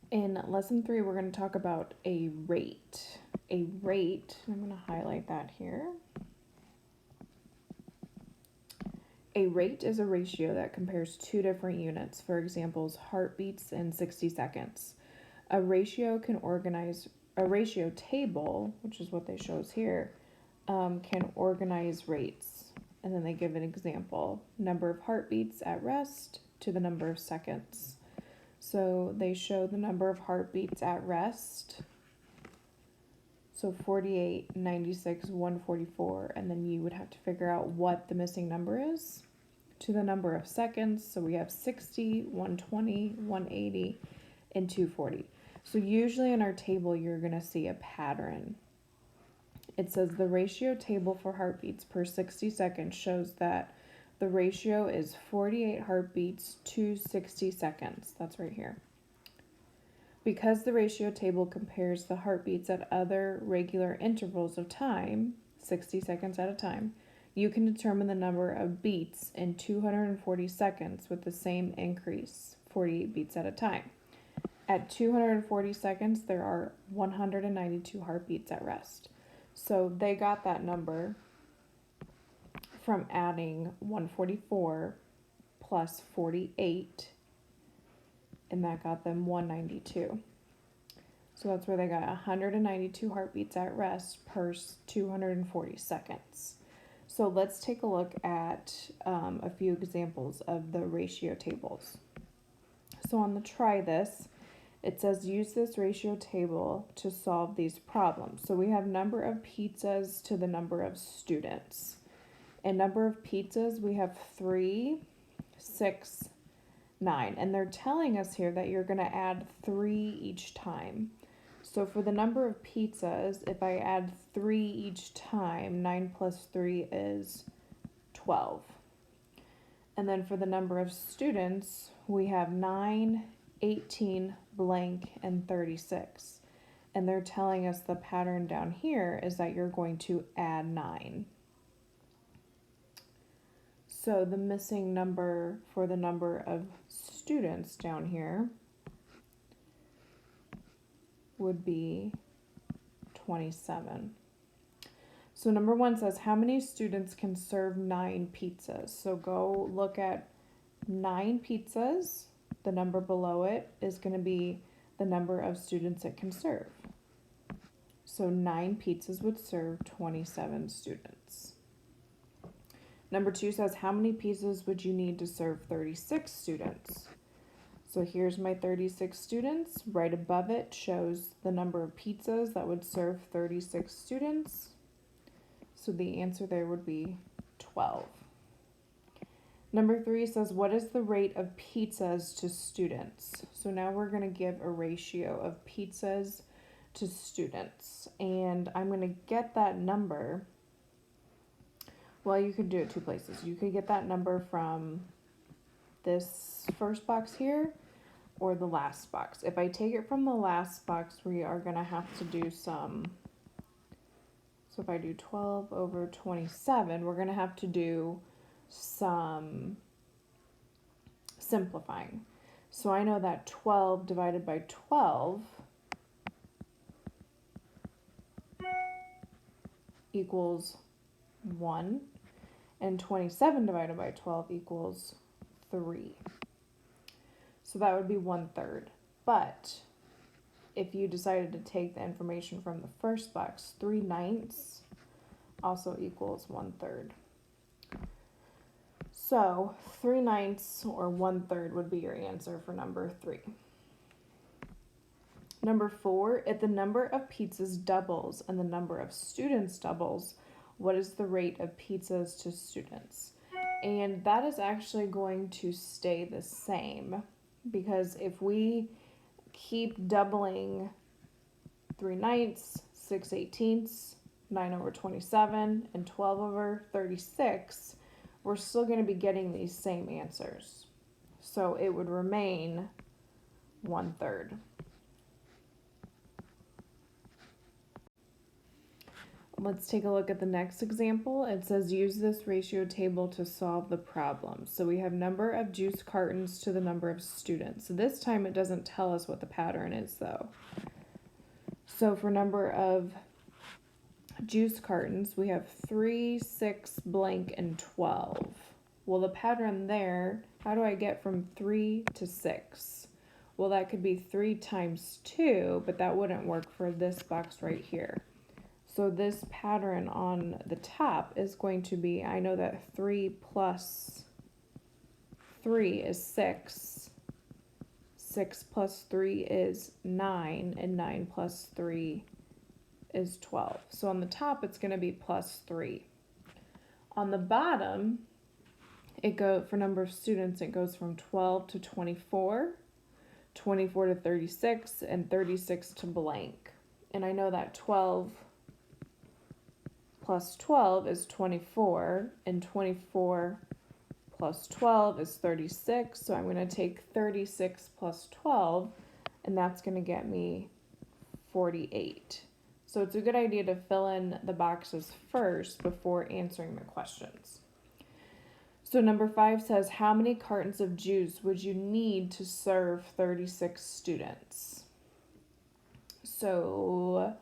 In lesson 3, we're going to talk about a rate. A rate, I'm going to highlight that here. A rate is a ratio that compares two different units, for examples, heartbeats and 60 seconds. A ratio table, which is what they show us here, can organize rates. And then they give an example, number of heartbeats at rest to the number of seconds. So they show the number of heartbeats at rest. So 48, 96, 144, and then you would have to figure out what the missing number is to the number of seconds. So we have 60, 120, 180, and 240. So usually in our table, you're going to see a pattern. It says the ratio table for heartbeats per 60 seconds shows that the ratio is 48 heartbeats to 60 seconds. That's right here. Because the ratio table compares the heartbeats at other regular intervals of time, 60 seconds at a time, you can determine the number of beats in 240 seconds with the same increase, 48 beats at a time. At 240 seconds, there are 192 heartbeats at rest. So they got that number from adding 144 plus 48, and that got them 192. So that's where they got 192 heartbeats at rest per 240 seconds. So let's take a look at a few examples of the ratio tables. So on the try this, it says use this ratio table to solve these problems. So we have number of pizzas to the number of students. And number of pizzas, we have 3, 6, 9. And they're telling us here that you're going to add 3 each time. So for the number of pizzas, if I add 3 each time, 9 plus 3 is 12. And then for the number of students, we have 9, 18, blank, and 36. And they're telling us the pattern down here is that you're going to add 9. So the missing number for the number of students down here would be 27. So number 1 says, how many students can serve 9 pizzas? So go look at 9 pizzas. The number below it is going to be the number of students it can serve. So 9 pizzas would serve 27 students. Number 2 says, how many pizzas would you need to serve 36 students? So here's my 36 students. Right above it shows the number of pizzas that would serve 36 students. So the answer there would be 12. Number 3 says, what is the rate of pizzas to students? So now we're going to give a ratio of pizzas to students. And I'm going to get that number. Well, you could do it 2 places. You could get that number from this first box here or the last box. If I take it from the last box, we are going to have to do some. So if I do 12 over 27, we're going to have to do some simplifying. So I know that 12 divided by 12 equals 1. And 27 divided by 12 equals 3. So that would be 1/3. But if you decided to take the information from the first box, 3/9 also equals 1/3. So 3/9 or 1/3 would be your answer for number 3. Number 4, if the number of pizzas doubles and the number of students doubles, what is the rate of pizzas to students? And that is actually going to stay the same, because if we keep doubling 3/9, 6/18, 9 over 27, and 12 over 36, we're still going to be getting these same answers. So it would remain 1/3. Let's take a look at the next example. It says use this ratio table to solve the problem. So we have number of juice cartons to the number of students. So this time it doesn't tell us what the pattern is though. So for number of juice cartons, we have 3, 6, blank, and 12. Well, the pattern there, how do I get from 3 to 6? Well, that could be 3 times 2, but that wouldn't work for this box right here. So this pattern on the top is going to be, I know that 3 plus 3 is 6. 6 plus 3 is 9, and 9 plus 3 is 12. So on the top, it's going to be plus 3. On the bottom, for number of students, it goes from 12 to 24, 24 to 36, and 36 to blank. And I know that 12 plus 12 is 24, and 24 plus 12 is 36, so I'm going to take 36 plus 12, and that's going to get me 48. So it's a good idea to fill in the boxes first before answering the questions. So number 5 says, how many cartons of juice would you need to serve 36 students? So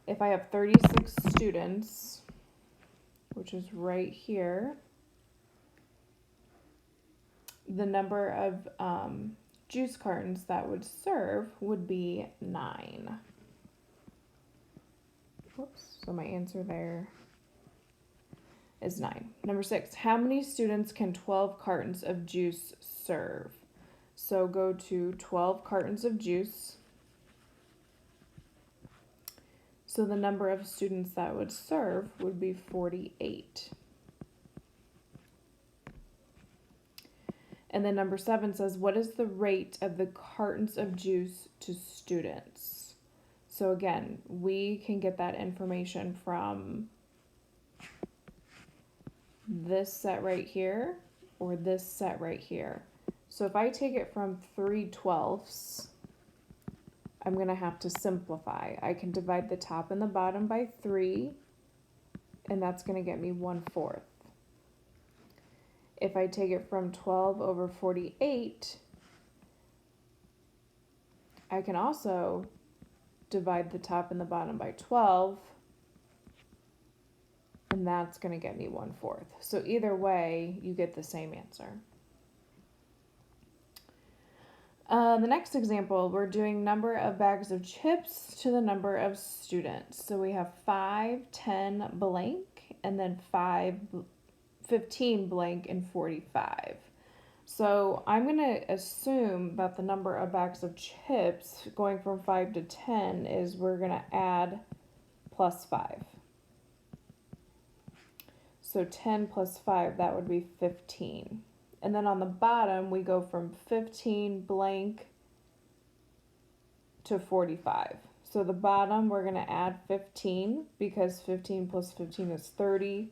if I have 36 students, which is right here, the number of juice cartons that would serve would be 9. Whoops, so my answer there is 9. Number 6, how many students can 12 cartons of juice serve? So go to 12 cartons of juice. So the number of students that would serve would be 48. And then number 7 says, what is the rate of the cartons of juice to students? So again, we can get that information from this set right here or this set right here. So if I take it from 3/12, I'm going to have to simplify. I can divide the top and the bottom by 3, and that's going to get me 1/4. If I take it from 12 over 48, I can also divide the top and the bottom by 12, and that's going to get me 1/4. So either way, you get the same answer. The next example, we're doing number of bags of chips to the number of students. So we have 5, 10, blank, and then 15, blank, and 45. So I'm going to assume that the number of bags of chips going from 5 to 10 is we're going to add plus 5. So 10 plus 5, that would be 15. And then on the bottom, we go from 15, blank, to 45. So the bottom, we're going to add 15 because 15 plus 15 is 30.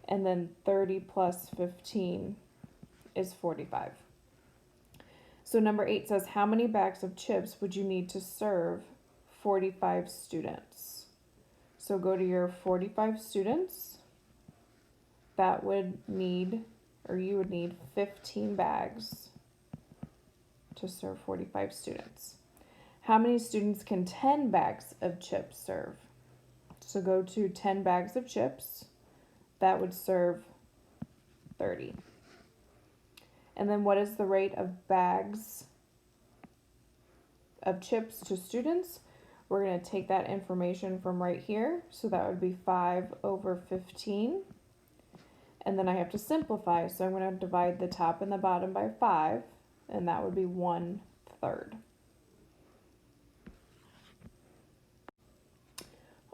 And then 30 plus 15 is 45. So number 8 says, how many bags of chips would you need to serve 45 students? So go to your 45 students. That would need, or you would need 15 bags to serve 45 students. How many students can 10 bags of chips serve? So go to 10 bags of chips. That would serve 30. And then what is the rate of bags of chips to students? We're going to take that information from right here. So that would be 5 over 15. And then I have to simplify, so I'm going to divide the top and the bottom by 5, and that would be 1/3.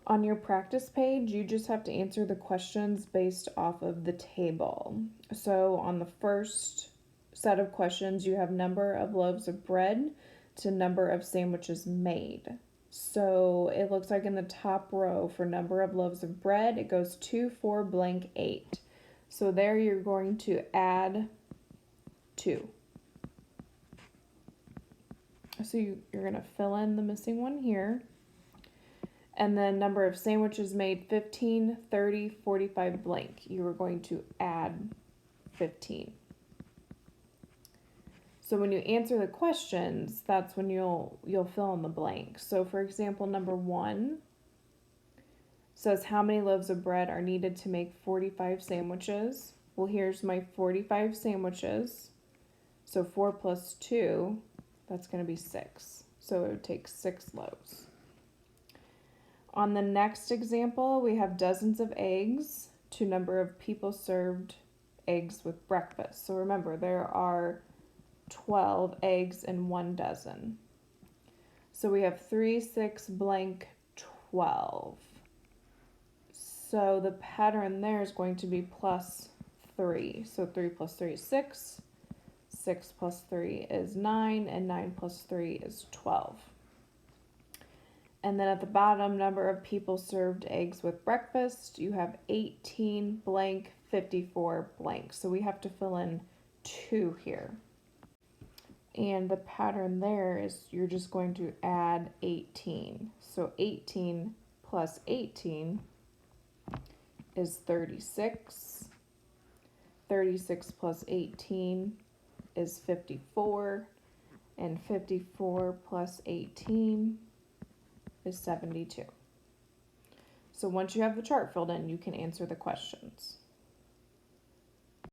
On your practice page, you just have to answer the questions based off of the table. So on the first set of questions, you have number of loaves of bread to number of sandwiches made. So it looks like in the top row for number of loaves of bread, it goes 2, 4, blank, 8. So there you're going to add 2. So you're going to fill in the missing one here. And then number of sandwiches made, 15, 30, 45, blank. You are going to add 15. So when you answer the questions, that's when you'll fill in the blank. So for example, number 1 says how many loaves of bread are needed to make 45 sandwiches? Well, here's my 45 sandwiches. So 4 plus 2, that's going to be 6. So it would take 6 loaves. On the next example, we have dozens of eggs to number of people served eggs with breakfast. So remember, there are 12 eggs in 1 dozen. So we have 3, 6, blank, 12. So the pattern there is going to be plus 3. So 3 plus 3 is 6. 6 plus 3 is 9. And 9 plus 3 is 12. And then at the bottom, number of people served eggs with breakfast, you have 18, blank, 54, blank. So we have to fill in 2 here. And the pattern there is you're just going to add 18. So 18 plus 18 is 36. 36 plus 18 is 54. And 54 plus 18 is 72. So once you have the chart filled in, you can answer the questions.